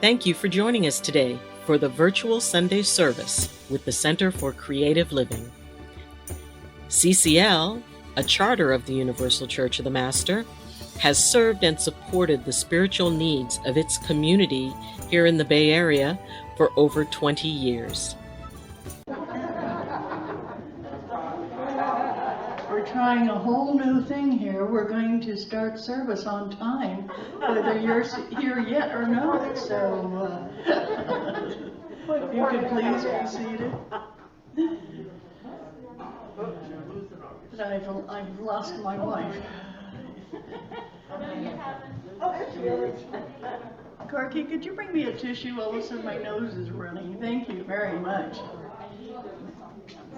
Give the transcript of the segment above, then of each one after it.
Thank you for joining us today for the virtual Sunday service with the Center for Creative Living. CCL, a charter of the Universal Church of the Master, has served and supported the spiritual needs of its community here in the Bay Area for over 20 years. We're trying a whole new thing here. We're going to start service on time, whether you're here yet or not. So, if you could please be seated. But I've lost my wife. Corky, could you bring me a tissue? All of a sudden my nose is running. Thank you very much.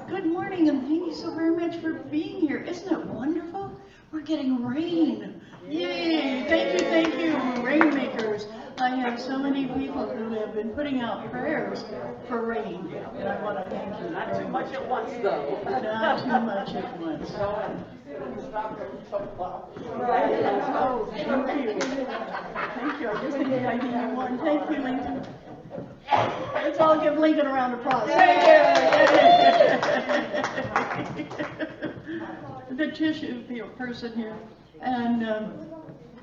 Good morning, and thank you so very much for being here. Isn't it wonderful? We're getting rain. Yay! Thank you, rainmakers. I have so many people who have been putting out prayers for rain, and I want to thank you. Not too much at once, though. Not too much at once. Oh, thank you. Thank you. I just think I need one. Thank you, Lincoln. Let's all give Lincoln a round of applause. The tissue person here. And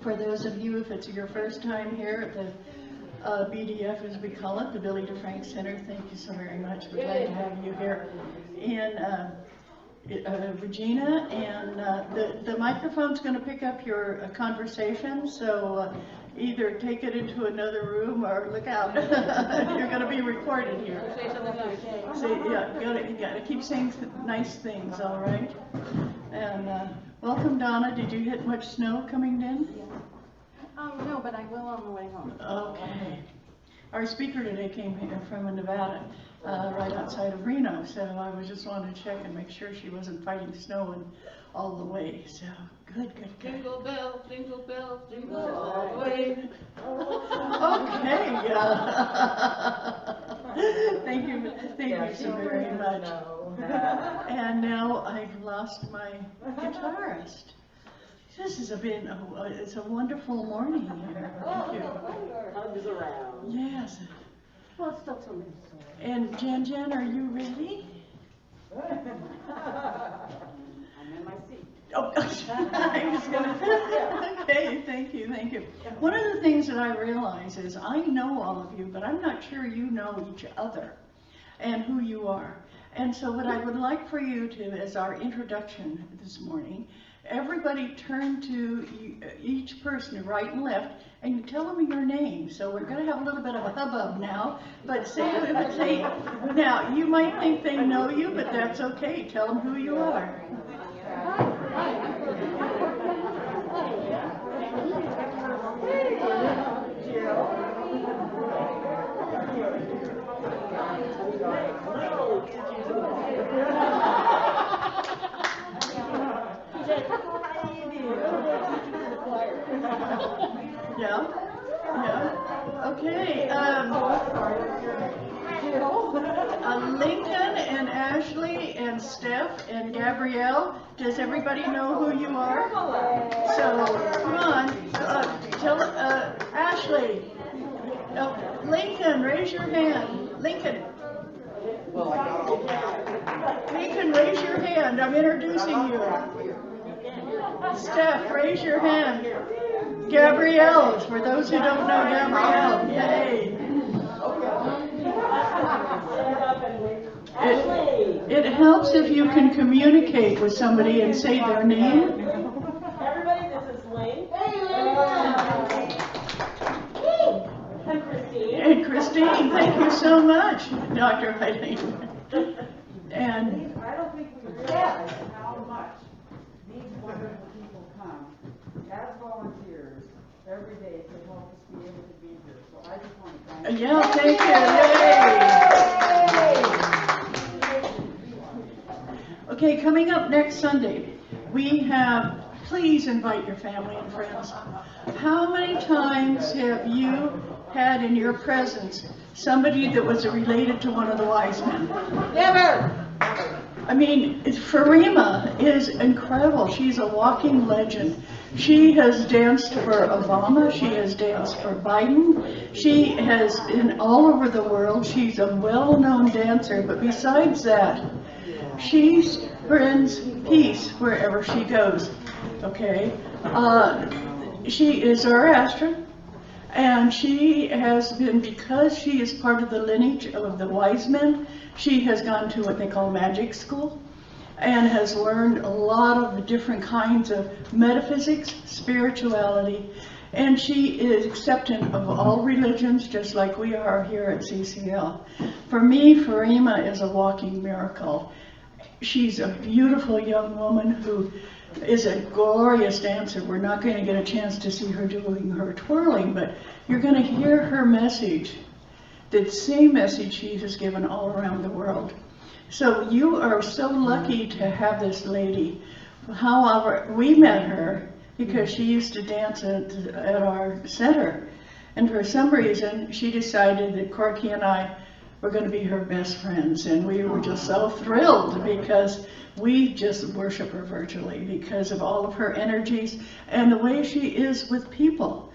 for those of you, if it's your first time here at the BDF, as we call it, the Billy DeFrank Center, thank you so very much. We're glad to have you here. And Regina, and the microphone's going to pick up your conversation, so either take it into another room or look out. You're going to be recorded here. So, yeah, you got to keep saying nice things, all right? And welcome, Donna. Did you hit much snow coming in? No, but I will on the way home. Okay. Our speaker today came here from Nevada, right outside of Reno, so I was just wanting to check and make sure she wasn't fighting snow and all the way. So good. Jingle bell, jingle all the way. Okay. Thank you so very much. And now I've lost my guitarist. This has been it's a wonderful morning here. Thank you. Hugs around. Yes. Well, it's still too many. And Jan, are you ready? I'm in my seat. Oh, I was gonna. Okay, thank you. One of the things that I realize is I know all of you, but I'm not sure you know each other and who you are. And so what I would like for you to, as our introduction this morning, everybody turn to each person, right and left, and you tell them your name. So we're going to have a little bit of a hubbub now, but say, now you might think they know you, but that's okay. Tell them who you are. Yeah. Okay. Lincoln and Ashley and Steph and Gabrielle. Does everybody know who you are? So come on. Tell Ashley. Lincoln, raise your hand. Lincoln, raise your hand. I'm introducing you. Steph, raise your hand. Gabrielle, for those who don't know Gabrielle, yay. It helps if you can communicate with somebody and say their name. Everybody, this is Lane. And Christine, thank you so much, Dr. Eileen. And I don't think we realize how much these wonderful people come as volunteers every day to help us be able to be here. So I just want to thank you. yeah, thank you. Yay! Okay, coming up next Sunday, we have, please invite your family and friends. How many times have you had in your presence somebody that was related to one of the wise men? Never! I mean, Farima is incredible. She's a walking legend. She has danced for Obama. She has danced for Biden. She has been all over the world. She's a well-known dancer, but besides that, she spreads peace wherever she goes, okay? She is Zoroastrian, and she has been, because she is part of the lineage of the wise men, she has gone to what they call magic school and has learned a lot of the different kinds of metaphysics, spirituality, and she is acceptant of all religions, just like we are here at CCL. For me, Farima is a walking miracle. She's a beautiful young woman who is a glorious dancer. We're not going to get a chance to see her doing her twirling, but you're going to hear her message, the same message she has given all around the world. So you are so lucky to have this lady. However, we met her because she used to dance at our center, and for some reason she decided that Corky and I were going to be her best friends, and we were just so thrilled because we just worship her virtually because of all of her energies and the way she is with people.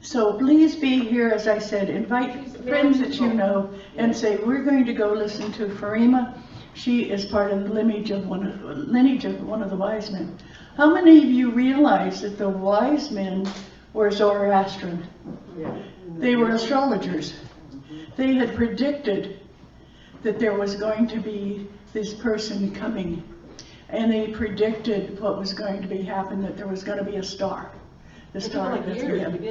So please be here, as I said, invite friends that you know and say, we're going to go listen to Farima. She is part of the lineage of one of the wise men. How many of you realize that the wise men were Zoroastrian? They were astrologers. They had predicted that there was going to be this person coming, and they predicted what was going to be happen, that there was going to be a star. The star of Bethlehem.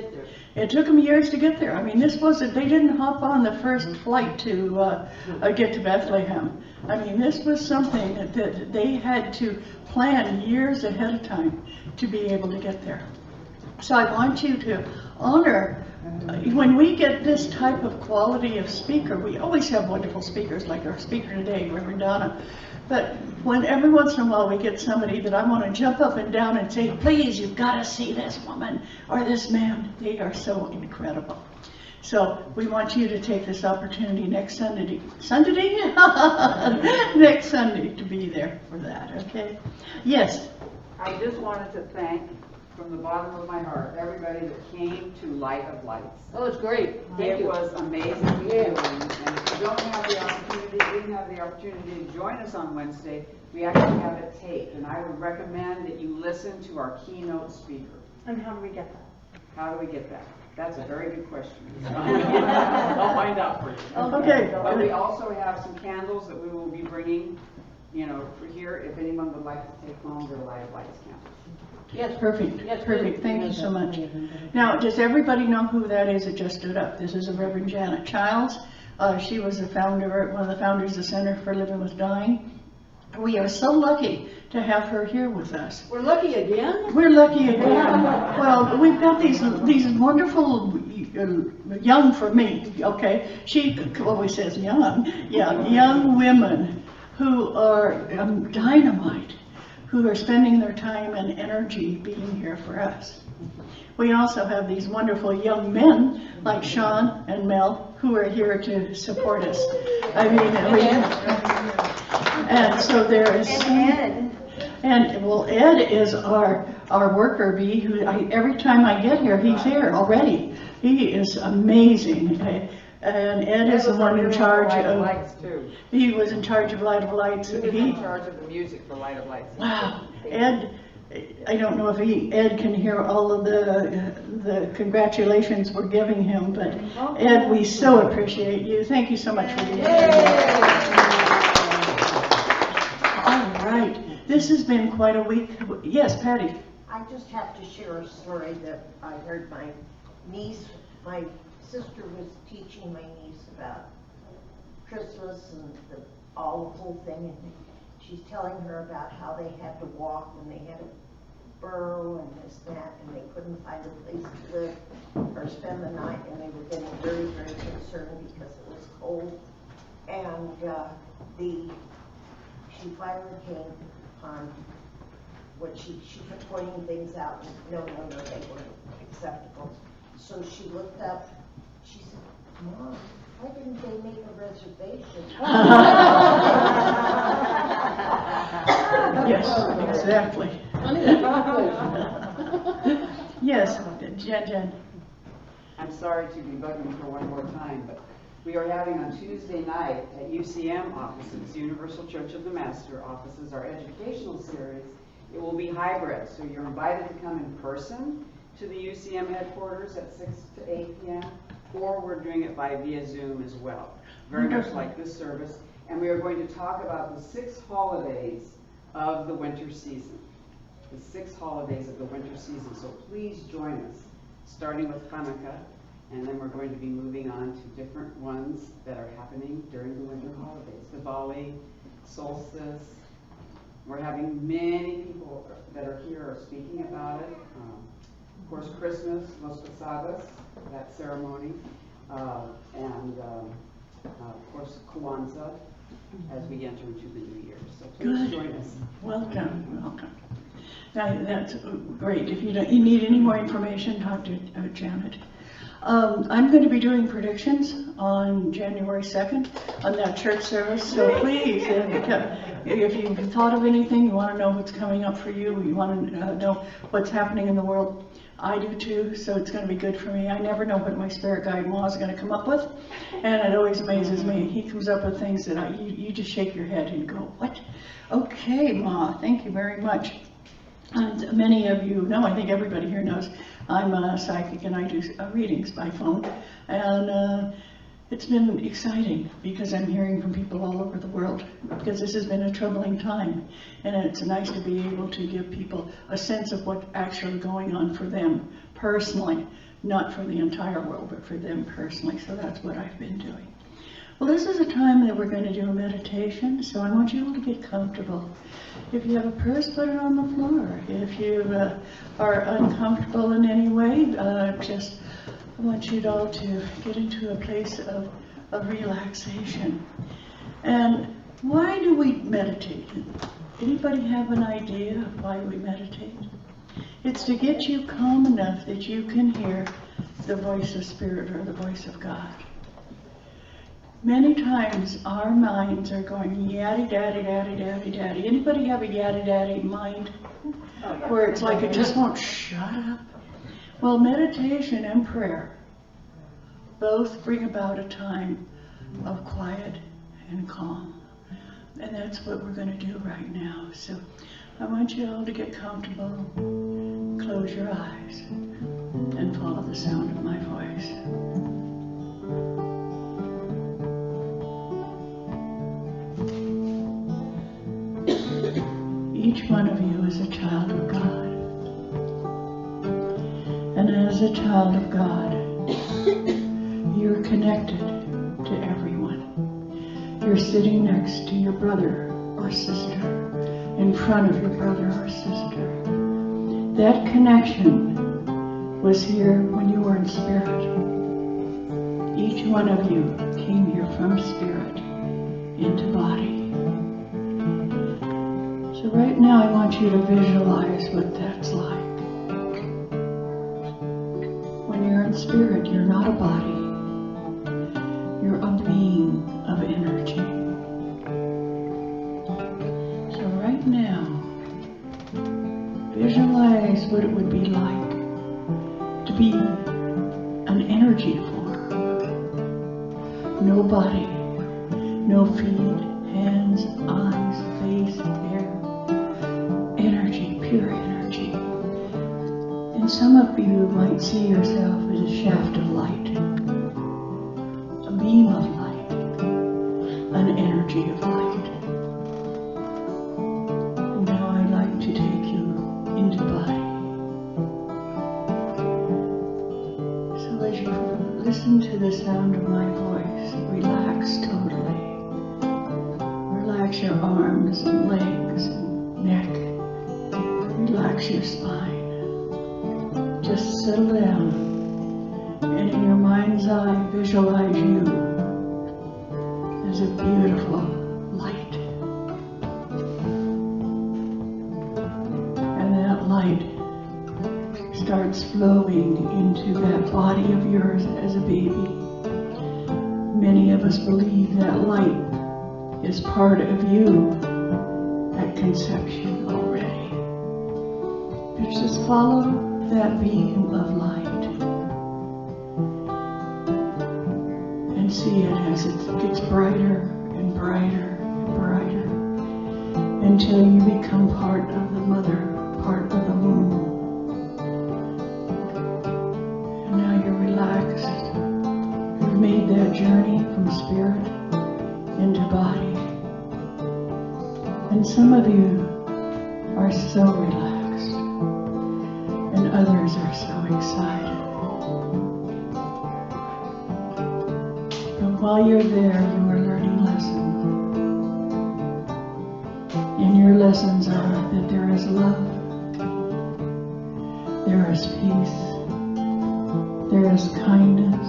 It took them years to get there. I mean, this wasn't, they didn't hop on the first flight to get to Bethlehem. I mean, this was something that they had to plan years ahead of time to be able to get there. So I want you to honor, when we get this type of quality of speaker, we always have wonderful speakers like our speaker today, Reverend Donna. But when every once in a while we get somebody that I want to jump up and down and say, please, you've got to see this woman or this man. They are so incredible. So we want you to take this opportunity next Sunday, next Sunday to be there for that, okay? Yes? I just wanted to thank, from the bottom of my heart, everybody that came to Light of Lights. Oh, it's great. Thank It you. was amazing viewing, and if you don't have the opportunity, didn't have the opportunity to join us on Wednesday, we actually have it taped, and I would recommend that you listen to our keynote speaker. And how do we get that? How do we get that? That's a very good question. I'll find out for you. Okay. But we also have some candles that we will be bringing, you know, for here, if anyone would like to take home their Light of Lights candles. Yes. Perfect, Yes, perfect, thank you so much. Now, does everybody know who that is that just stood up? This is a Reverend Janet Chiles. She was the founder, one of the founders of the Center for Living with Dying. We are so lucky to have her here with us. We're lucky again. We're lucky again. Well, we've got these wonderful, young for me, okay? She always says young, yeah, young women who are dynamite, who are spending their time and energy being here for us. We also have these wonderful young men like Sean and Mel who are here to support us. I mean, and so there is, and well, Ed is our worker bee who every time I get here, he's here already. He is amazing. And Ed is the one in charge of Lights too. He was in charge of Light of Lights. He was in charge of the music for Light of Lights. Wow, Ed, I don't know if Ed can hear all of the congratulations we're giving him, but Ed, we so appreciate you. Thank you so much for being here. All right, this has been quite a week. Yes, Patty. I just have to share a story that I heard my sister was teaching my niece about Christmas and the whole thing, and she's telling her about how they had to walk when they had a burrow and this and that, and they couldn't find a place to live or spend the night, and they were getting very, very concerned because it was cold. And she finally came upon what she kept pointing things out, and no, they weren't acceptable. So she looked up, she said, Mom, why didn't they make a reservation? Yes, exactly. Yes, Jen. I'm sorry to be bugging for one more time, but we are having on Tuesday night at UCM offices, Universal Church of the Master offices, our educational series. It will be hybrid, so you're invited to come in person to the UCM headquarters at 6 to 8 p.m., or we're doing it via Zoom as well, very much like this service. And we are going to talk about the 6 holidays of the winter season. The 6 holidays of the winter season. So please join us, starting with Hanukkah, and then we're going to be moving on to different ones that are happening during the winter holidays. Diwali, solstice. We're having many people that are here are speaking about it. Of course, Christmas, Los Posadas, that ceremony, and of course, Kwanzaa, as we enter into the new year. So please join us. Welcome. That's great. If you need any more information, talk to Janet. I'm going to be doing predictions on January 2nd on that church service. So please, if you've thought of anything, you want to know what's coming up for you, you want to know what's happening in the world, I do too, so it's going to be good for me. I never know what my spirit guide Ma is going to come up with, and it always amazes me. He comes up with things that you just shake your head and go, what? Okay, Ma, thank you very much. And many of you know, I think everybody here knows, I'm a psychic and I do readings by phone. And it's been exciting because I'm hearing from people all over the world, because this has been a troubling time. And it's nice to be able to give people a sense of what's actually going on for them personally, not for the entire world, but for them personally. So that's what I've been doing. Well, this is a time that we're going to do a meditation, so I want you all to get comfortable. If you have a purse, put it on the floor. If you are uncomfortable in any way, I want you all to get into a place of relaxation. And why do we meditate? Anybody have an idea of why we meditate? It's to get you calm enough that you can hear the voice of Spirit or the voice of God. Many times our minds are going yaddy daddy daddy daddy daddy. Anybody have a yaddy daddy mind where it's like it just won't shut up? Well, meditation and prayer both bring about a time of quiet and calm. And that's what we're going to do right now. So I want you all to get comfortable, close your eyes, and follow the sound of my voice. Each one of you is a child of God. And as a child of God, you're connected to everyone. You're sitting next to your brother or sister, in front of your brother or sister. That connection was here when you were in spirit. Each one of you came here from spirit into body. So right now I want you to visualize what that's like. When you're in spirit, you're not a body. You're a being of energy. So right now, visualize what it would be like to be an energy form. No body, no feet, hands, eyes, face, hair. Energy, pure energy. And some of you might see yourself as a shaft of light, a beam of light, an energy of light. And now I'd like to take you into body. So as you listen to the sound of my voice, relax totally. Relax your arms and legs and neck. Relax your spine. Just settle down, and in your mind's eye, visualize you as a beautiful light. And that light starts flowing into that body of yours as a baby. Many of us believe that light is part of you at conception already. Just follow that beam of light and see it as it gets brighter and brighter and brighter until you become part of the mother, part of the womb. And now you're relaxed. You've made that journey from spirit into body. And some of you are so relaxed, and others are so excited. But while you're there, you are learning lessons. And your lessons are that there is love, there is peace, there is kindness.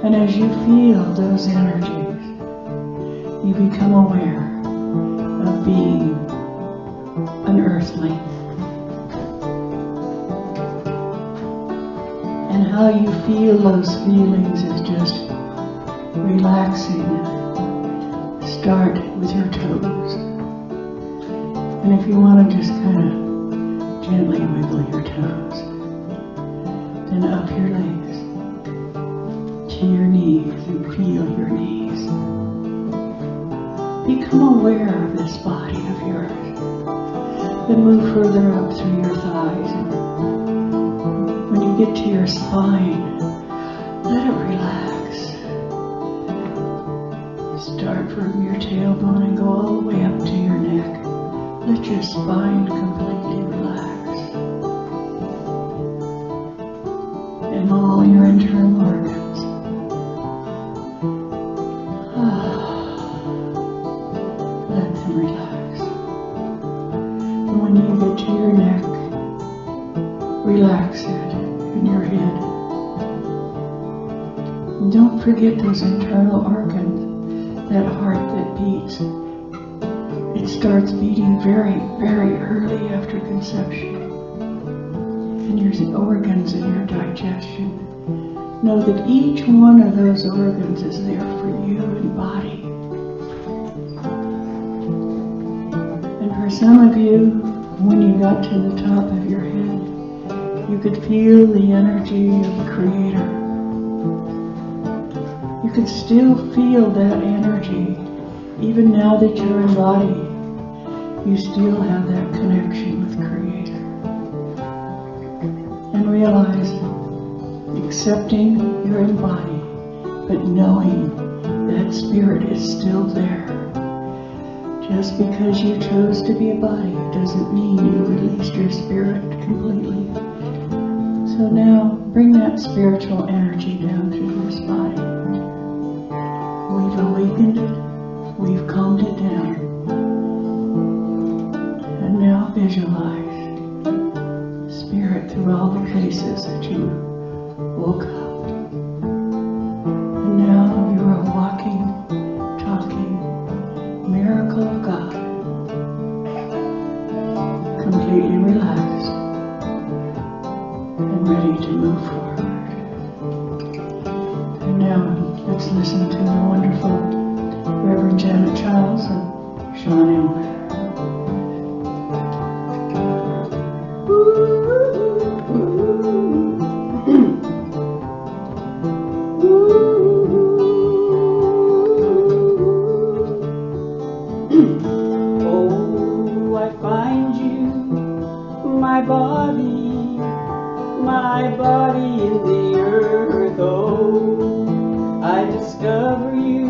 And as you feel those energies, you become aware of being an earthling. And how you feel those feelings is just relaxing. Start with your toes. And if you want to just kind of gently wiggle your toes, then up your legs to your knees and feel your knees. Become aware of this body of yours. Then move further up through your thighs. And when you get to your spine, let it relax. Start from your tailbone and go all the way up to your neck. Let your spine completely relax. And all your internal organs. Let them relax. And when you get to your neck, relax it in your head. And don't forget those internal organs. That heart that beats, it starts beating very, very early after conception. And your organs and your digestion. Know that each one of those organs is there for you in body. And for some of you, when you got to the top of your head, you could feel the energy of the Creator. You could still feel that energy. Even now that you're in body, you still have that connection with Creator. And realize, accepting you're in body, but knowing that spirit is still there. Just because you chose to be a body doesn't mean you released your spirit completely. So now, bring that spiritual energy down through this body. We've awakened it, we've calmed it down. And now visualize spirit through all the places that you woke up. And now you are a walking, talking miracle of God. Completely relaxed and ready to move forward. And now let's listen to the wonderful Reverend Chiles and Sean Imler. Oh, I find you, my body in the earth. Oh, I discover you,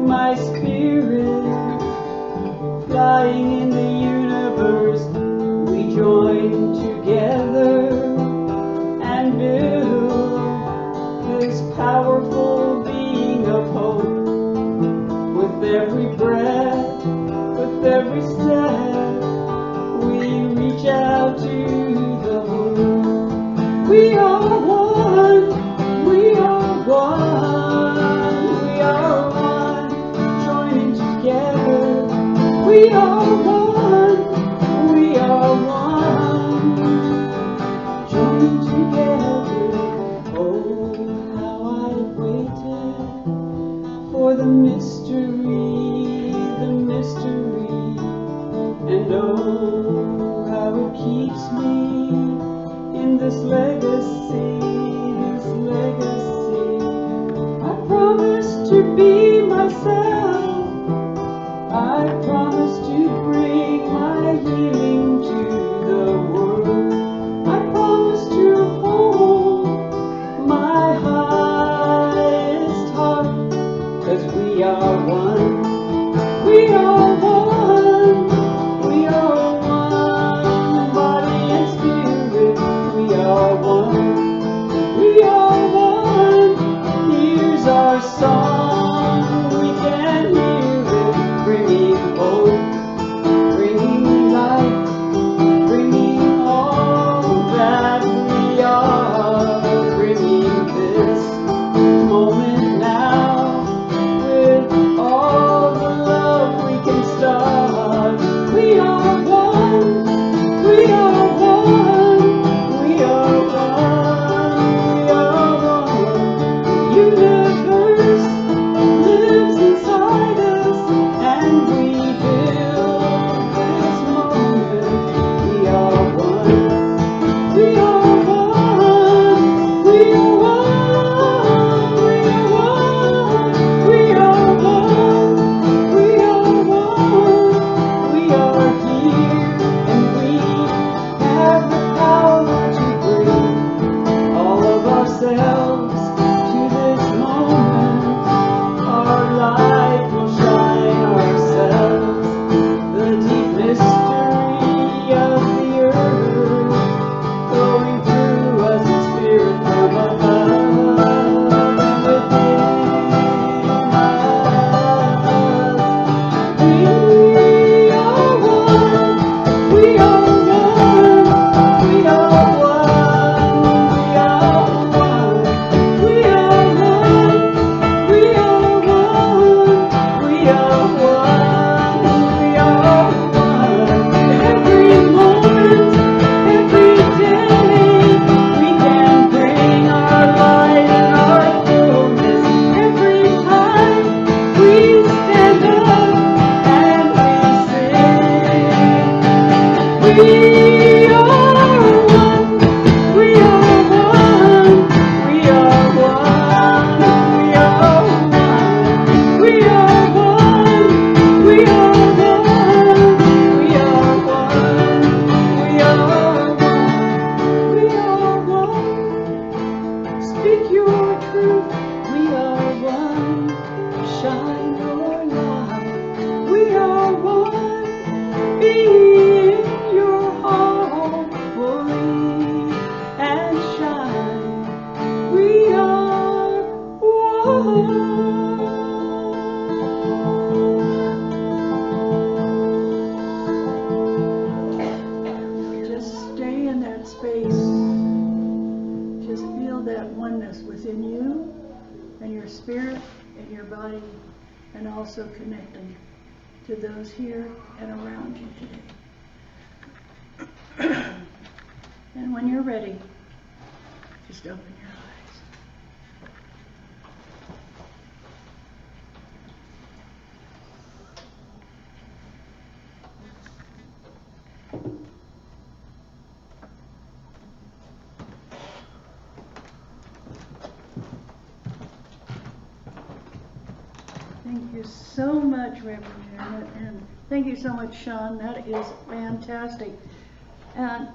my spirit, flying in the universe. We join together and build this powerful being of hope. With every breath, with every step, we reach out to the moon. We are one, we are one, we are one, joining together. We are one, we are one, joining together. Oh, how I've waited for the mystery, and oh, how how it keeps me in this legacy, this legacy. I promise to be myself. I promise to bring my healing to the world. I promise to hold my highest heart, 'cause we are one. We are one. We are one. Body and spirit. We are one. We are one. Here's our song. We can hear it, bringing hope, bringing light, bringing all that we are, bringing this moment now with all the love we can start. We are one. We are one. We are one. We are one. Universe lives inside us, and we build this moment. We are one. We are one. We are one. We are one. We are one. We are one. We are here, and we have the power to bring all of ourselves to this moment. Our light will shine ourselves, the deep mystery of the earth, flowing through us in spirit from above, within us. We are one. We are one. We are one. We are one. We are one. We are one. We are one. We are one. Every moment, every day, we can bring our light and our fullness. Every time we stand up and we sing. We are one. We are one. We are one. We are one. We are one. We are one. We are one. We are one. We are one. Speak your truth. We are one. Shine your light. We are one. Be in your heart fully and shine. We are one. Just stay in that space. Just feel that oneness within you and your spirit and your body, and also connecting to those here and around you today. And when you're ready, just open your eyes. Thank you so much, Reverend, and thank you so much, Sean. That is fantastic. And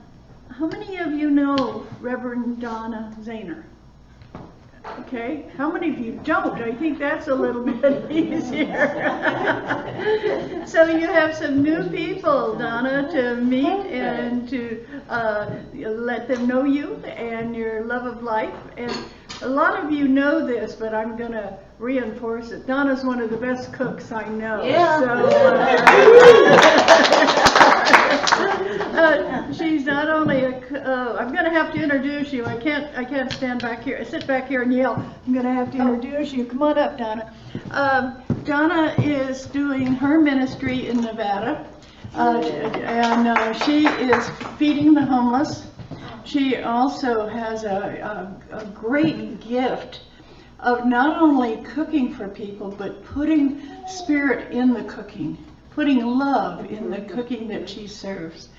how many of you know Reverend Donna Zehner? Okay, how many of you don't? I think that's a little bit easier. So you have some new people, Donna, to meet and to let them know you and your love of life. And a lot of you know this, but I'm going to reinforce it. Donna's one of the best cooks I know. Yeah. So she's not only a. I'm going to have to introduce you. I can't stand back here. Sit back here and yell. I'm going to have to introduce you. Come on up, Donna. Donna is doing her ministry in Nevada, and she is feeding the homeless. She also has a great gift of not only cooking for people, but putting spirit in the cooking, putting love in the cooking that she serves.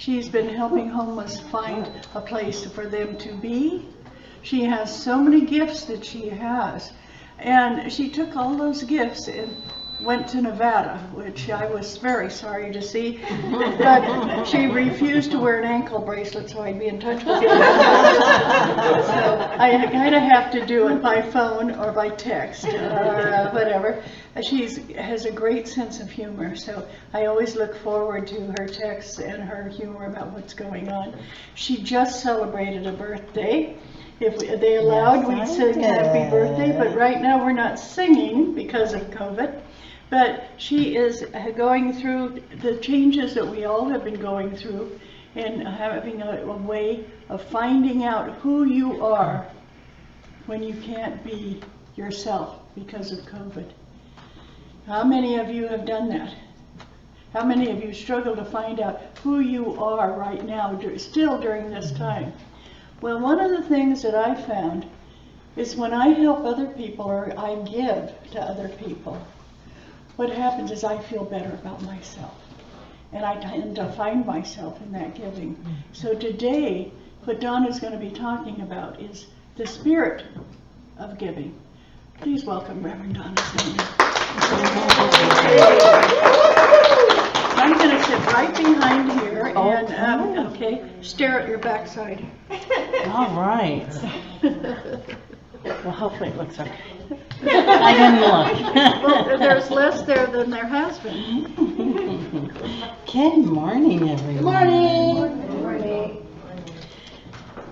She's been helping homeless find a place for them to be. She has so many gifts that she has. And she took all those gifts and went to Nevada, which I was very sorry to see. But she refused to wear an ankle bracelet so I'd be in touch with her. So I kind of have to do it by phone or by text or whatever. She has a great sense of humor, so I always look forward to her texts and her humor about what's going on. She just celebrated a birthday. If they allowed, we'd sing happy birthday, but right now we're not singing because of COVID. But she is going through the changes that we all have been going through and having a way of finding out who you are when you can't be yourself because of COVID. How many of you have done that? How many of you struggle to find out who you are right now, still during this time? Well, one of the things that I found is when I help other people or I give to other people, what happens is I feel better about myself. And I tend to find myself in that giving. So today, what Donna's going to be talking about is the spirit of giving. Please welcome Reverend Donna Zehner. I'm going to sit right behind here and, okay, stare at your backside. All right. Well, hopefully it looks okay. I didn't look. Well, there's less there than there has been. Good morning, everyone. Good morning.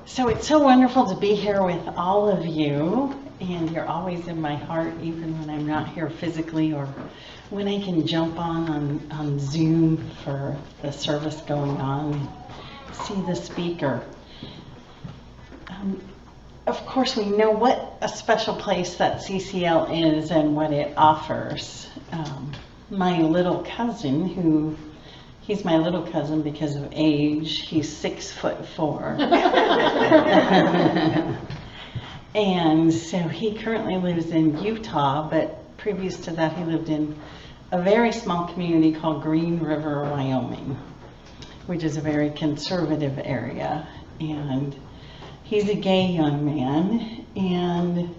So it's so wonderful to be here with all of you, and you're always in my heart, even when I'm not here physically or when I can jump on Zoom for the service going on and see the speaker. Of course, we know what a special place that CCL is and what it offers. My little cousin, he's my little cousin because of age, he's 6'4". And so he currently lives in Utah, but previous to that he lived in a very small community called Green River, Wyoming, which is a very conservative area. And he's a gay young man, and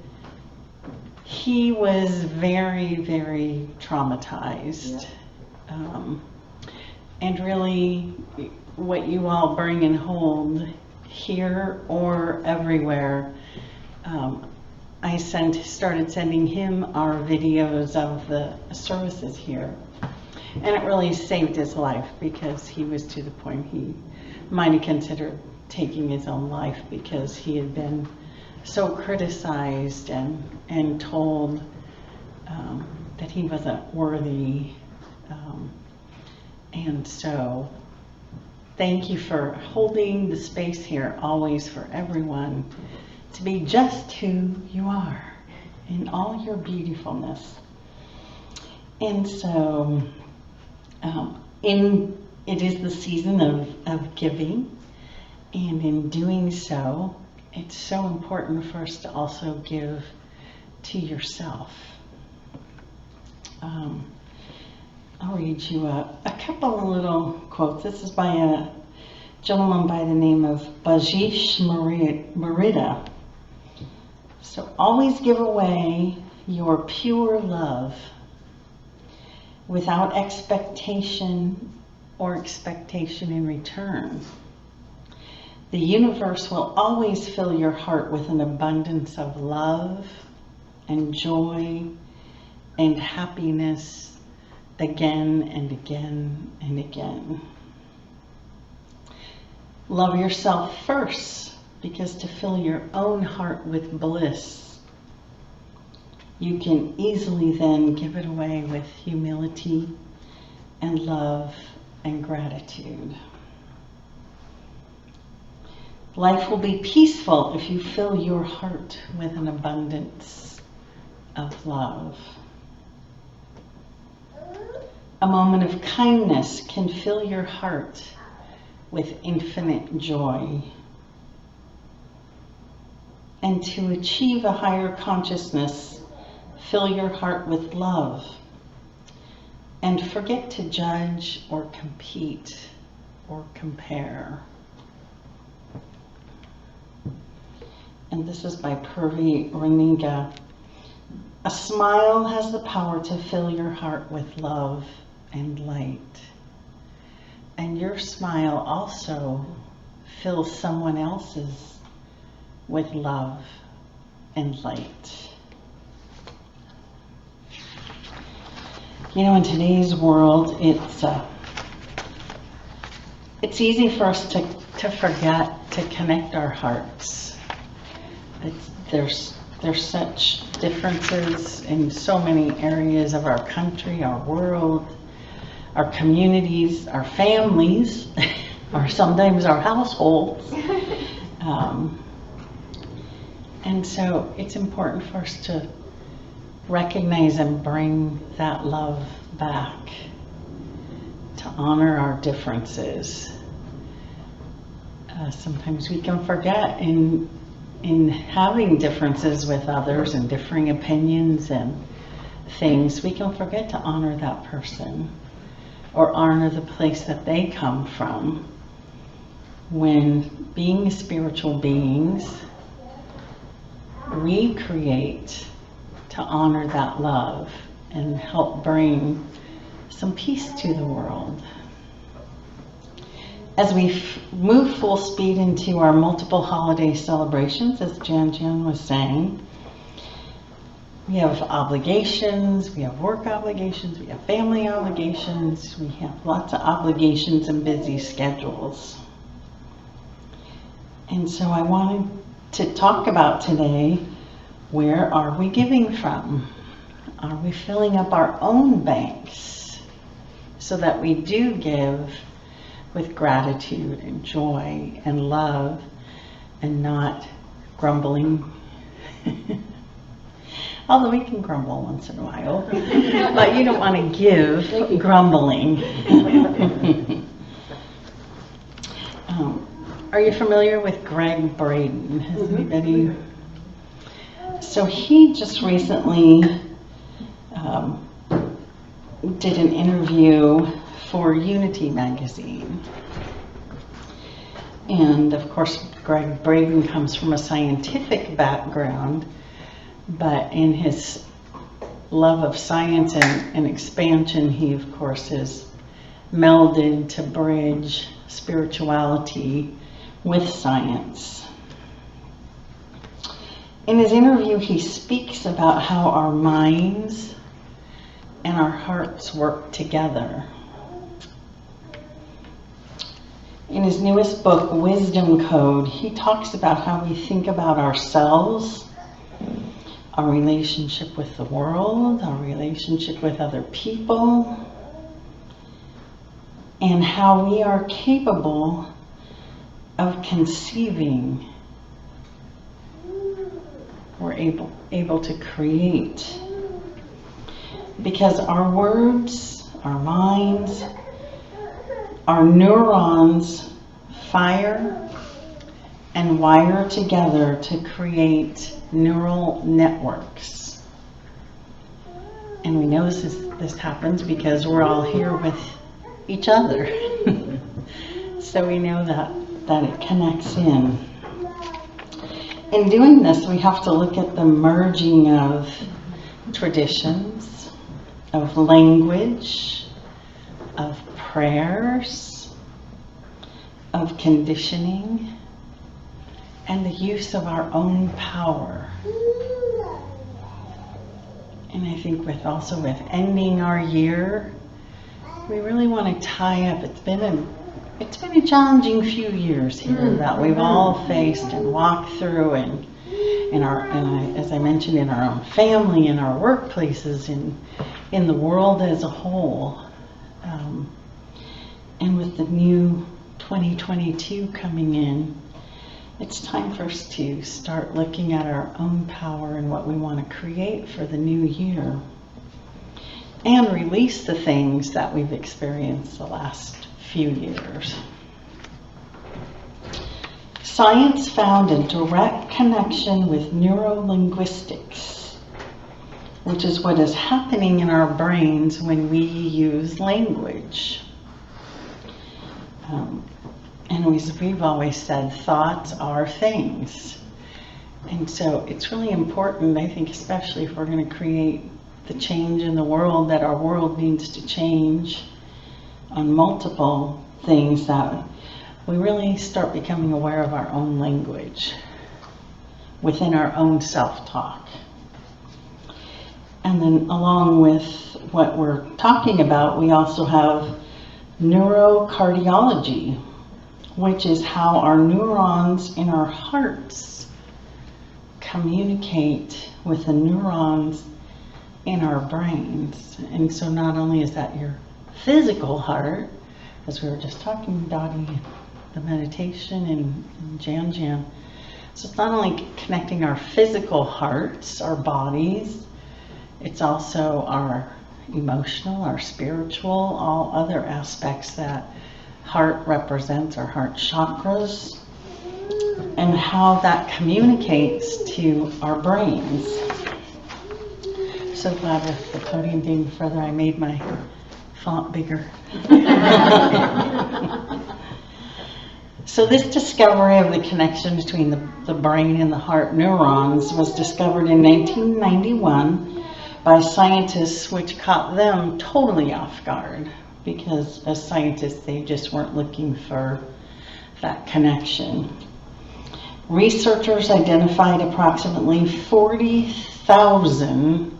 he was very, very traumatized. And really, what you all bring and hold here or everywhere, I started sending him our videos of the services here. And it really saved his life because he was to the point he might have considered taking his own life because he had been so criticized and told that he wasn't worthy. And so thank you for holding the space here always for everyone to be just who you are in all your beautifulness. And so it is the season of giving. And in doing so, it's so important for us to also give to yourself. I'll read you a couple of little quotes. This is by a gentleman by the name of Bajish Merida. So always give away your pure love without expectation or expectation in return. The universe will always fill your heart with an abundance of love and joy and happiness again and again and again. Love yourself first, because to fill your own heart with bliss, you can easily then give it away with humility and love and gratitude. Life will be peaceful if you fill your heart with an abundance of love. A moment of kindness can fill your heart with infinite joy. And to achieve a higher consciousness, fill your heart with love. And forget to judge or compete or compare. And this is by Purvi Reninga. A smile has the power to fill your heart with love and light. And your smile also fills someone else's with love and light. You know, in today's world, it's easy for us to forget to connect our hearts. There's such differences in so many areas of our country, our world, our communities, our families, or sometimes our households. And so it's important for us to recognize and bring that love back, to honor our differences. Sometimes we can forget in having differences with others and differing opinions and things, we can forget to honor that person or honor the place that they come from. When being spiritual beings, we create to honor that love and help bring some peace to the world. As we move full speed into our multiple holiday celebrations, as Jan was saying, we have obligations, we have work obligations, we have family obligations, we have lots of obligations and busy schedules. And so I wanted to talk about today, where are we giving from? Are we filling up our own banks so that we do give with gratitude and joy and love and not grumbling? Although we can grumble once in a while, but you don't want to give grumbling. Are you familiar with Greg Braden? Has anybody? So he just recently did an interview for Unity magazine. And of course, Greg Braden comes from a scientific background, but in his love of science and expansion, he of course is melded to bridge spirituality with science. In his interview, he speaks about how our minds and our hearts work together. In his newest book, Wisdom Code, he talks about how we think about ourselves, our relationship with the world, our relationship with other people, and how we are capable of conceiving. We're able to create. Because our words, our minds, our neurons fire and wire together to create neural networks. And we know this happens because we're all here with each other. So we know that it connects in. In doing this, we have to look at the merging of traditions, of language, of prayers, of conditioning, and the use of our own power. And I think with ending our year, we really want to tie up. It's been a challenging few years here that we've all faced and walked through, and as I mentioned, in our own family, in our workplaces, in the world as a whole. And with the new 2022 coming in, it's time for us to start looking at our own power and what we want to create for the new year, and release the things that we've experienced the last few years. Science found a direct connection with neurolinguistics, which is what is happening in our brains when we use language. And we've always said thoughts are things. And so it's really important, I think, especially if we're going to create the change in the world that our world needs to change on multiple things, that we really start becoming aware of our own language within our own self-talk. And then along with what we're talking about, we also have neurocardiology, which is how our neurons in our hearts communicate with the neurons in our brains. And so not only is that your physical heart, as we were just talking, Dottie, the meditation and Jan. So it's not only connecting our physical hearts, our bodies, it's also our emotional, our spiritual, all other aspects that heart represents, our heart chakras, and how that communicates to our brains. So glad with the podium being further, I made my font bigger. So this discovery of the connection between the brain and the heart neurons was discovered in 1991 by scientists, which caught them totally off guard, because as scientists they just weren't looking for that connection. Researchers identified approximately 40,000,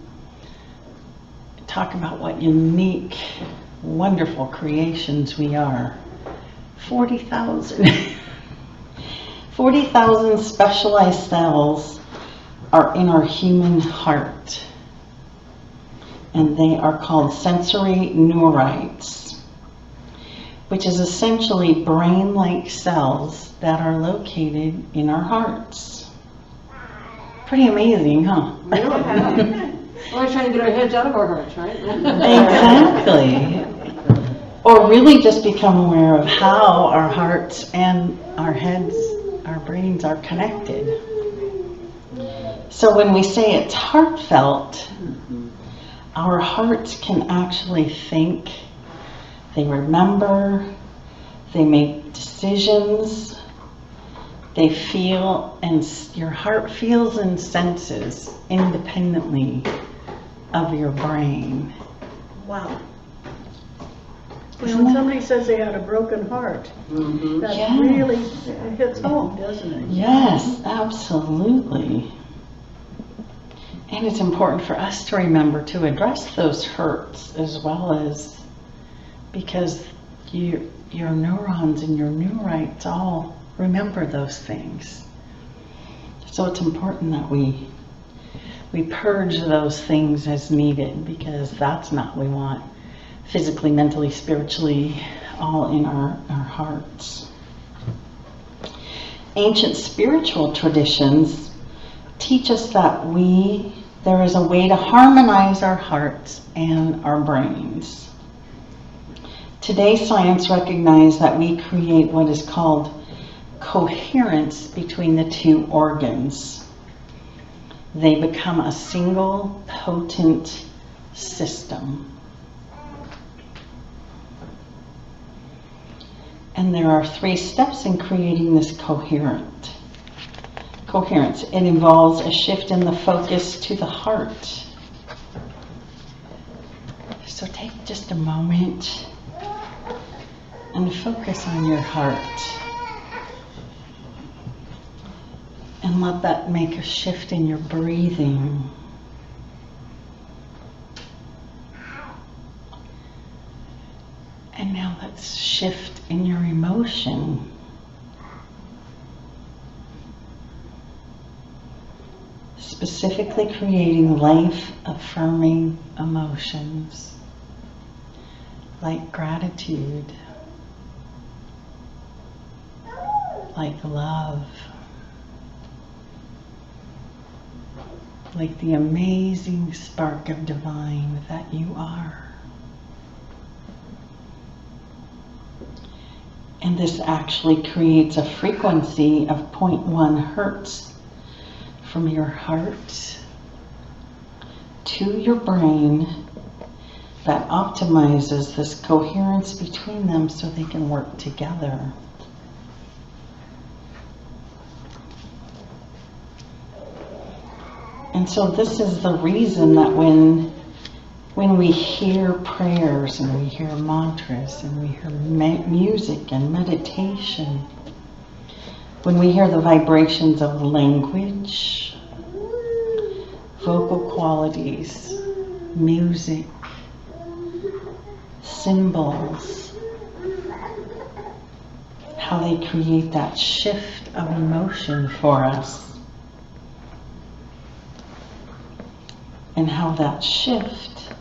talk about what unique, wonderful creations we are. 40,000. 40,000 specialized cells are in our human heart, and they are called sensory neurites, which is essentially brain-like cells that are located in our hearts. Pretty amazing, huh? We're always trying to get our heads out of our hearts, right? Exactly. Or really just become aware of how our hearts and our heads, our brains are connected. So when we say it's heartfelt, our hearts can actually think, they remember, they make decisions, they feel, and your heart feels and senses independently of your brain. Wow. When somebody says they had a broken heart, that Yes. really hits home, doesn't it? Yes, absolutely. And it's important for us to remember to address those hurts as well, as because your neurons and your neurites all remember those things. So it's important that we purge those things as needed, because that's not what we want. Physically, mentally, spiritually, all in our hearts. Ancient spiritual traditions teach us that there is a way to harmonize our hearts and our brains. Today, science recognizes that we create what is called coherence between the two organs. They become a single potent system. And there are 3 steps in creating this coherence. It involves a shift in the focus to the heart. So take just a moment and focus on your heart. And let that make a shift in your breathing. And now let's shift in your emotion. Specifically creating life-affirming emotions like gratitude, like love, like the amazing spark of divine that you are. And this actually creates a frequency of 0.1 hertz from your heart to your brain that optimizes this coherence between them so they can work together. And so this is the reason that when we hear prayers and we hear mantras and we hear music and meditation, when we hear the vibrations of language, vocal qualities, music, symbols, how they create that shift of emotion for us, and how that shift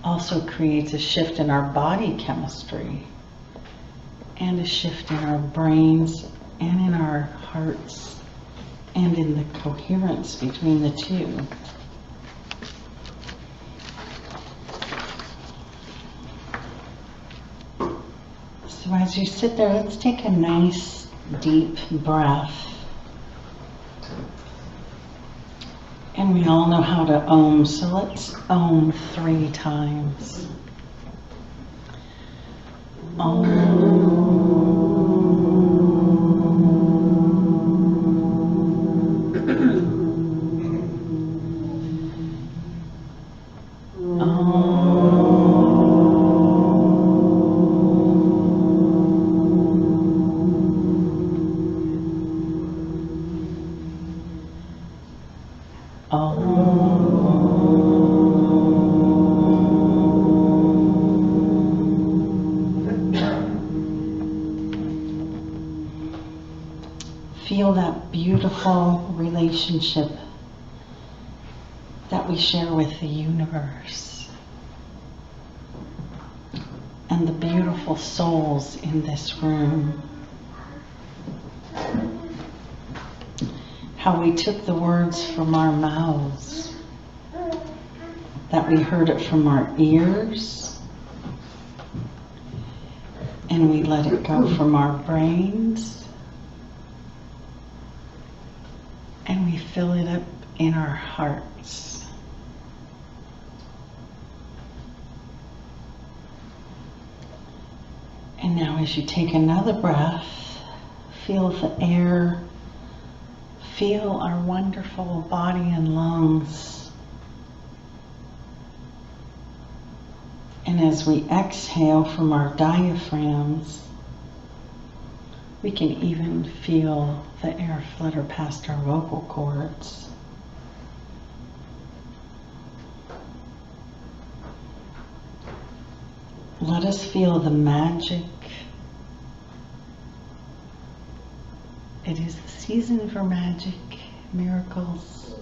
also creates a shift in our body chemistry and a shift in our brains and in our hearts and in the coherence between the two. So as you sit there, let's take a nice deep breath. And we all know how to Om, so let's Om 3 times. Feel that beautiful relationship that we share with the universe and the beautiful souls in this room. How we took the words from our mouths, that we heard it from our ears, and we let it go from our brains, and we fill it up in our hearts. And now as you take another breath, feel the air, feel our wonderful body and lungs. And as we exhale from our diaphragms, we can even feel the air flutter past our vocal cords. Let us feel the magic. It is the season for magic, miracles.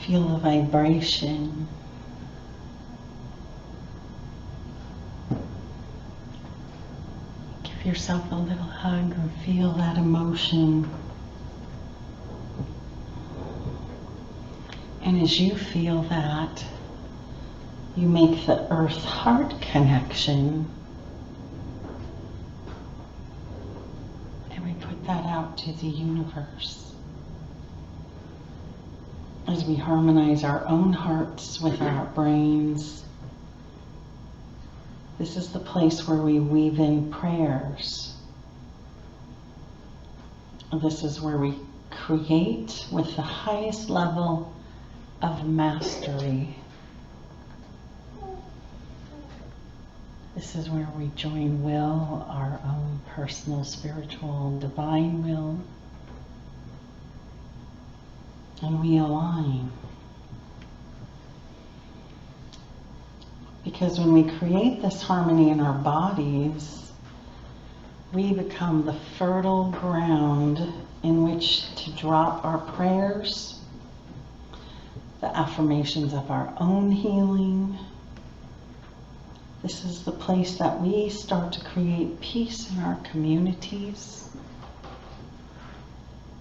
Feel the vibration. Give yourself a little hug and feel that emotion. And as you feel that, you make the earth-heart connection. And we put that out to the universe. As we harmonize our own hearts with our brains, this is the place where we weave in prayers. This is where we create with the highest level of mastery. This is where we join will, our own personal, spiritual, divine will, and we align. Because when we create this harmony in our bodies, we become the fertile ground in which to drop our prayers, the affirmations of our own healing. This is the place that we start to create peace in our communities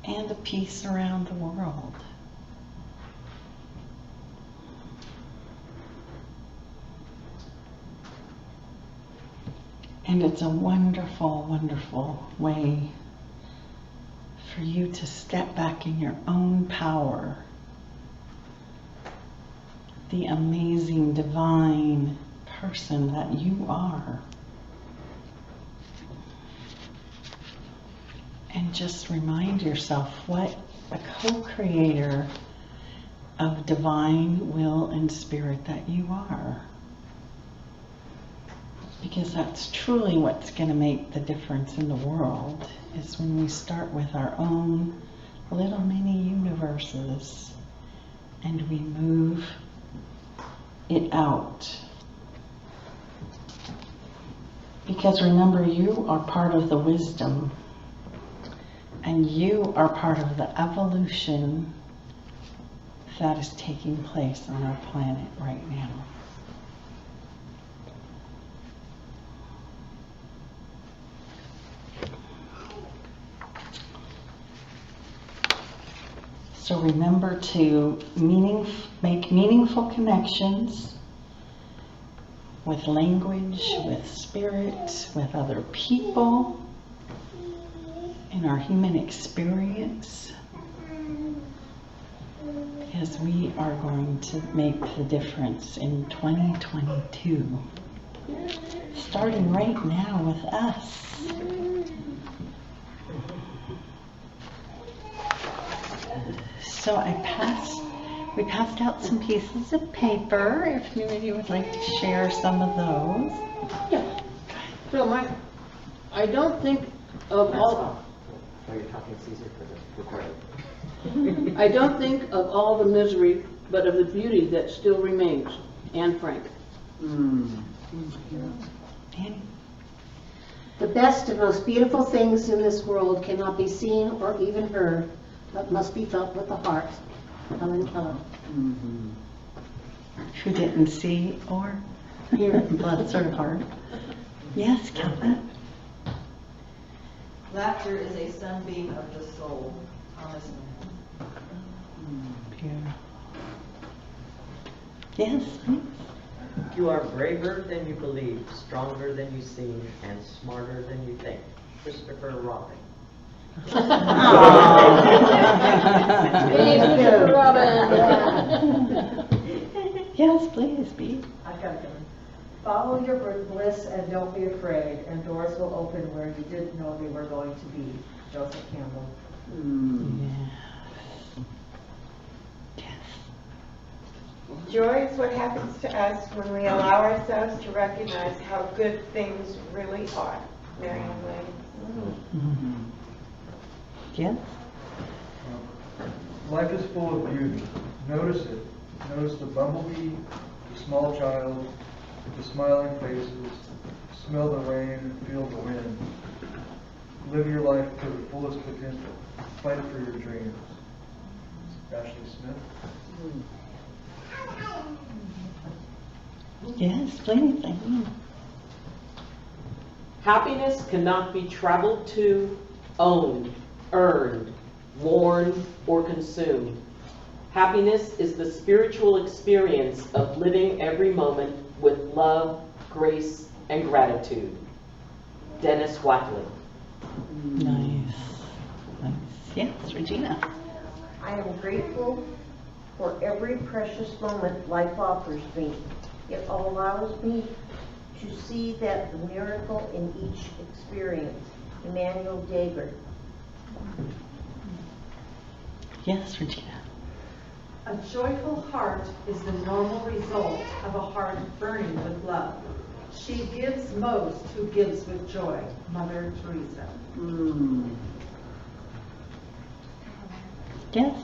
and a peace around the world. And it's a wonderful, wonderful way for you to step back in your own power, the amazing, divine person that you are. And just remind yourself, what a co-creator of divine will and spirit that you are. Because that's truly what's going to make the difference in the world, is when we start with our own little mini universes and we move it out. Because remember, you are part of the wisdom, and you are part of the evolution that is taking place on our planet right now. So remember to make meaningful connections with language, with spirit, with other people, in our human experience, because we are going to make the difference in 2022, starting right now with us. So we passed out some pieces of paper, if anybody would like to share some of those. Yeah. So I don't think of all. Oh, you're talking Caesar for the recording. I don't think of all the misery, but of the beauty that still remains. Anne Frank. Annie? The best and most beautiful things in this world cannot be seen or even heard, but must be felt with the heart. Helen Keller. Who didn't see or hear, bless her heart. Yes, Kevin. Laughter is a sunbeam of the soul. Thomas Beautiful. Yes, please. You are braver than you believe, stronger than you seem, and smarter than you think. Christopher Robin. Christopher Robin. Yes, please, be. I've got it. Follow your bliss and don't be afraid, and doors will open where you didn't know they were going to be. Joseph Campbell. Yes. Joy is what happens to us when we allow ourselves to recognize how good things really are. Marianne Williams. Yes. Life is full of beauty. Notice it. Notice the bumblebee, the small child, the smiling faces. Smell the rain and feel the wind. Live your life to the fullest potential. Fight for your dreams. Ashley Smith. Yes, please. Happiness cannot be traveled to, owned, earned, worn, or consumed. Happiness is the spiritual experience of living every moment with love, grace, and gratitude. Dennis Watley. Nice. Nice. Yes, Regina. I am grateful for every precious moment life offers me. It allows me to see that the miracle in each experience. Emmanuel Dager. Yes, Regina. A joyful heart is the normal result of a heart burning with love. She gives most who gives with joy. Mother Teresa. Yes.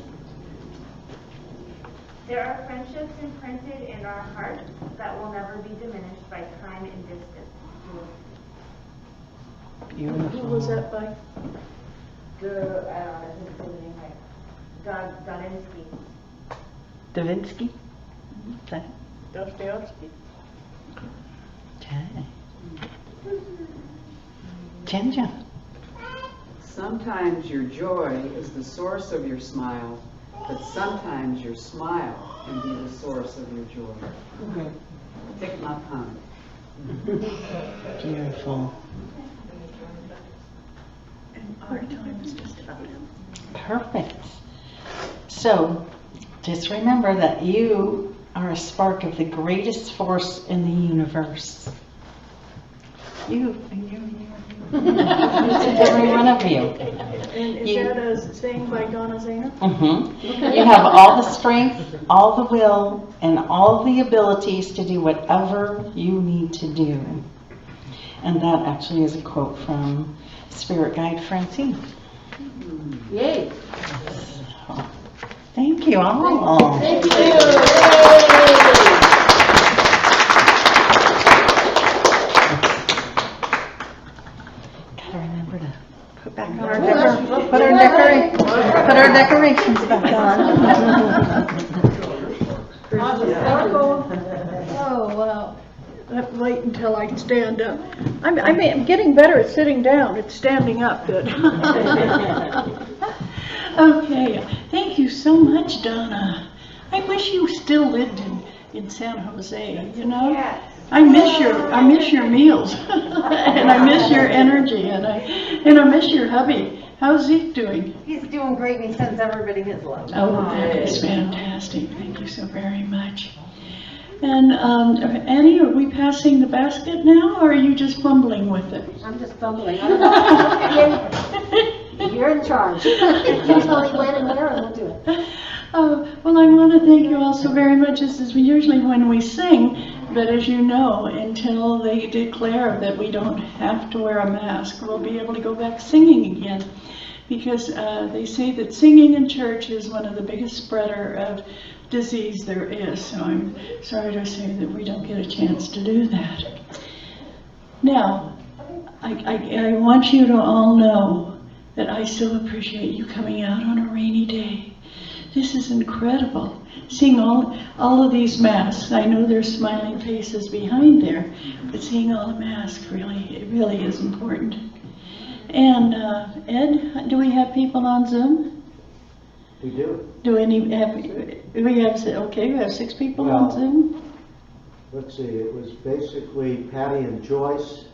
There are friendships imprinted in our hearts that will never be diminished by time and distance. Beautiful. Who was that by? Doninsky. Davinsky? That? Dostoevsky. Okay. Ginger. Sometimes your joy is the source of your smile, but sometimes your smile can be the source of your joy. Thich Nhat Hanh. Beautiful. And our time is just about done. Perfect. So, just remember that you are a spark of the greatest force in the universe. You and you and you and you. Every one of you. And is that a saying by Donna Zehner? You have all the strength, all the will, and all the abilities to do whatever you need to do. And that actually is a quote from Spirit Guide Francine. Yay. So, thank you all. Thank you. Gotta remember to put back on our decorations back on. Oh, wow. I have to wait until I can stand up. I'm getting better at sitting down. It's standing up good. Okay, thank you so much, Donna. I wish you still lived in San Jose, you know? Yes. I miss your meals, and I miss your energy, and I miss your hubby. How's Zeke doing? He's doing great, and he sends everybody his love. Oh, that is fantastic. Thank you so very much. And Annie, are we passing the basket now, or are you just fumbling with it? I'm just fumbling. I don't know. You're in charge. You tell me when and where, and we'll do it. Well, I want to thank you all so very much. This is usually when we sing, but as you know, until they declare that we don't have to wear a mask, we'll be able to go back singing again. Because they say that singing in church is one of the biggest spreader of disease there is. So I'm sorry to say that we don't get a chance to do that. Now, I want you to all know that I still appreciate you coming out on a rainy day. This is incredible. Seeing all of these masks. I know there's smiling faces behind there, but seeing all the masks it really is important. And Ed, do we have people on Zoom? We do. We have 6 people on Zoom? Let's see, it was basically Patty and Joyce.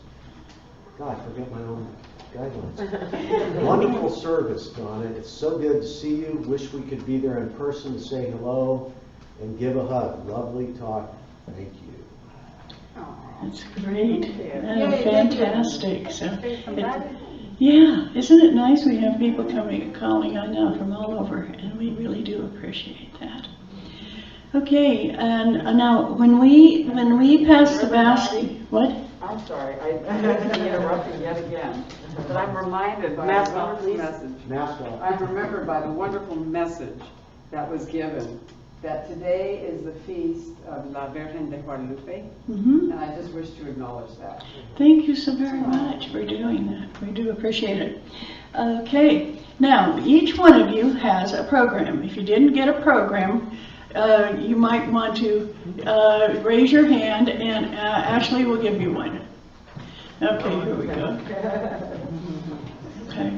God, I forget my own guidelines. Wonderful service, Donna. It's so good to see you. Wish we could be there in person to say hello and give a hug. Lovely talk. Thank you. That's great. Fantastic. Yeah, isn't it nice we have people calling on now from all over, and we really do appreciate that. Okay, and now when we pass the basket, what? I'm sorry, I have to be interrupting yet again, but I'm reminded by the wonderful message. I'm remembered by the wonderful message that was given, that today is the feast of La Virgen de Guadalupe, and I just wish to acknowledge that. Thank you so very much for doing that. We do appreciate it. Okay, now each one of you has a program. If you didn't get a program, you might want to raise your hand, and Ashley will give you one. Okay, here we go. Okay.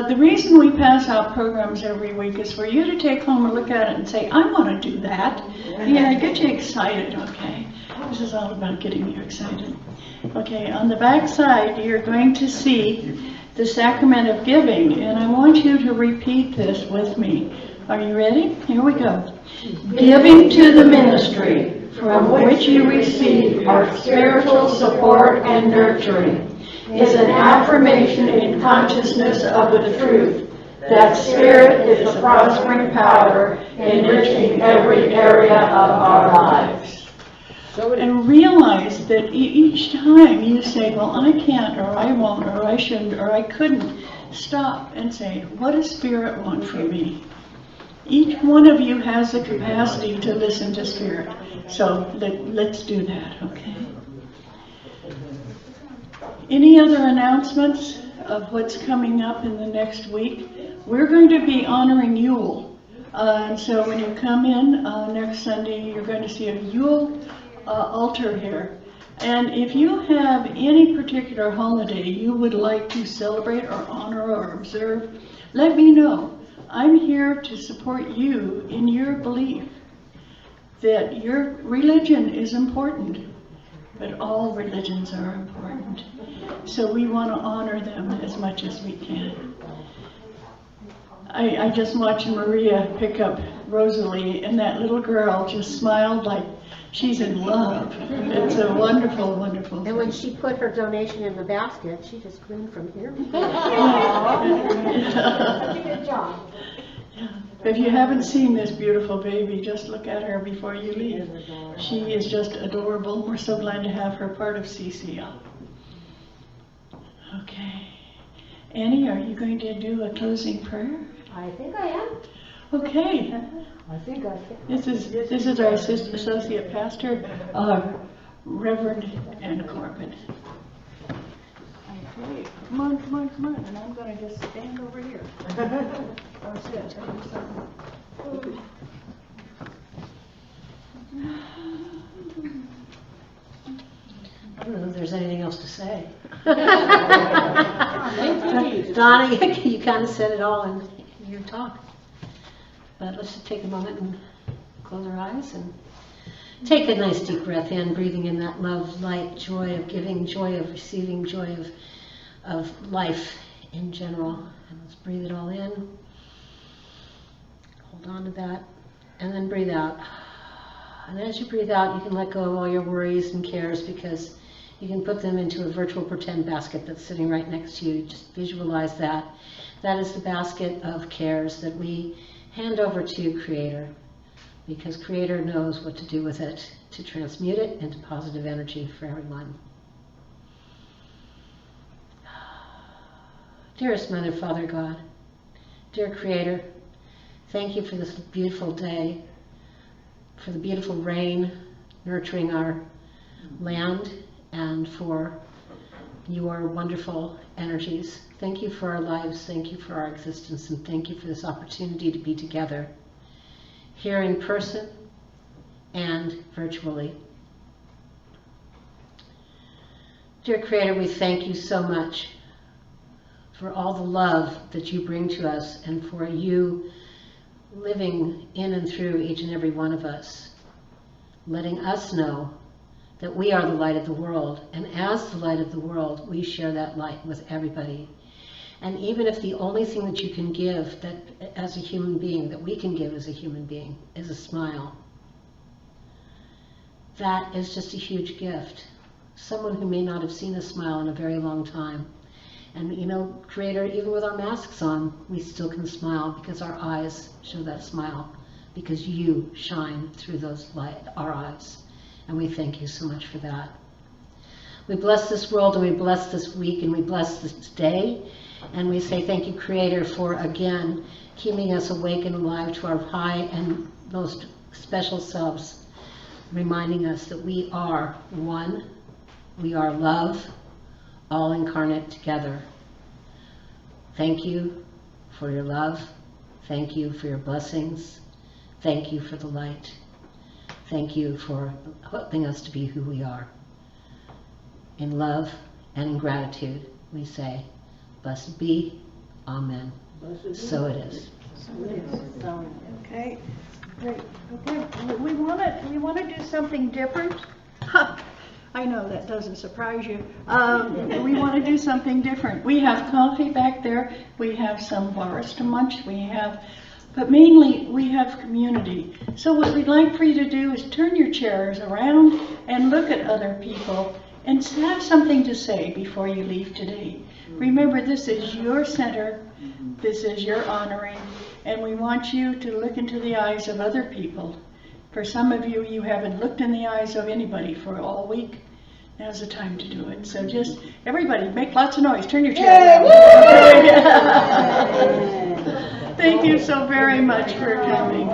The reason we pass out programs every week is for you to take home and look at it and say, I want to do that. Yeah, get you excited, okay? This is all about getting you excited. Okay, on the back side, you're going to see the Sacrament of Giving, and I want you to repeat this with me. Are you ready? Here we go. Giving to the ministry from which you receive our spiritual support and nurturing is an affirmation in consciousness of the truth that Spirit is the prospering power enriching every area of our lives. And realize that each time you say, well, I can't, or I won't, or I shouldn't, or I couldn't, stop and say, what does Spirit want from me? Each one of you has the capacity to listen to Spirit. So let's do that, okay? Any other announcements of what's coming up in the next week? We're going to be honoring Yule. And so when you come in next Sunday, you're going to see a Yule altar here. And if you have any particular holiday you would like to celebrate or honor or observe, let me know. I'm here to support you in your belief that your religion is important, but all religions are important. So we want to honor them as much as we can. I just watched Maria pick up Rosalie, and that little girl just smiled like she's in love. It's a wonderful, wonderful thing. And when she put her donation in the basket, she just grinned from ear to ear. Such a good job. If you haven't seen this beautiful baby, just look at her before you leave. She is just adorable. We're so glad to have her part of CCL. Okay. Annie, are you going to do a closing prayer? I think I am. Okay. I think I can. This is our Associate Pastor, Reverend and Corbin. Okay, come on, come on, come on, and I'm gonna just stand over here. Or sit, or do something. I don't know if there's anything else to say. Donna, you kind of said it all in your talk. But let's just take a moment and close our eyes and take a nice deep breath in, breathing in that love, light, joy of giving, joy of receiving, joy of life in general. And let's breathe it all in. Hold on to that. And then breathe out. And as you breathe out, you can let go of all your worries and cares, because you can put them into a virtual pretend basket that's sitting right next to you. Just visualize that. That is the basket of cares that we hand over to Creator, because Creator knows what to do with it to transmute it into positive energy for everyone. Dearest Mother, Father God, dear Creator, thank you for this beautiful day, for the beautiful rain nurturing our land, and for your wonderful energies. Thank you for our lives, thank you for our existence, and thank you for this opportunity to be together, here in person and virtually. Dear Creator, we thank you so much for all the love that you bring to us, and for you living in and through each and every one of us, letting us know that we are the light of the world, and as the light of the world, we share that light with everybody. And even if the only thing that you can give, that as a human being, that we can give as a human being, is a smile, that is just a huge gift. Someone who may not have seen a smile in a very long time. And you know, Creator, even with our masks on, we still can smile, because our eyes show that smile, because you shine through those our eyes. And we thank you so much for that. We bless this world, and we bless this week, and we bless this day. And we say thank you, Creator, for again keeping us awake and alive to our high and most special selves, reminding us that we are one, we are love, all incarnate together. Thank you for your love. Thank you for your blessings. Thank you for the light. Thank you for helping us to be who we are. In love and in gratitude, we say, blessed be, amen. So it is. Okay, great. Okay, we want to do something different. I know that doesn't surprise you. We want to do something different. We have coffee back there. We have some bars to munch. But mainly we have community. So what we'd like for you to do is turn your chairs around and look at other people and have something to say before you leave today. Remember, this is your center. This is your honoring. And we want you to look into the eyes of other people. For some of you, you haven't looked in the eyes of anybody for all week. Now's the time to do it. So just, everybody, make lots of noise. Turn your chair around. Thank you so very much for coming.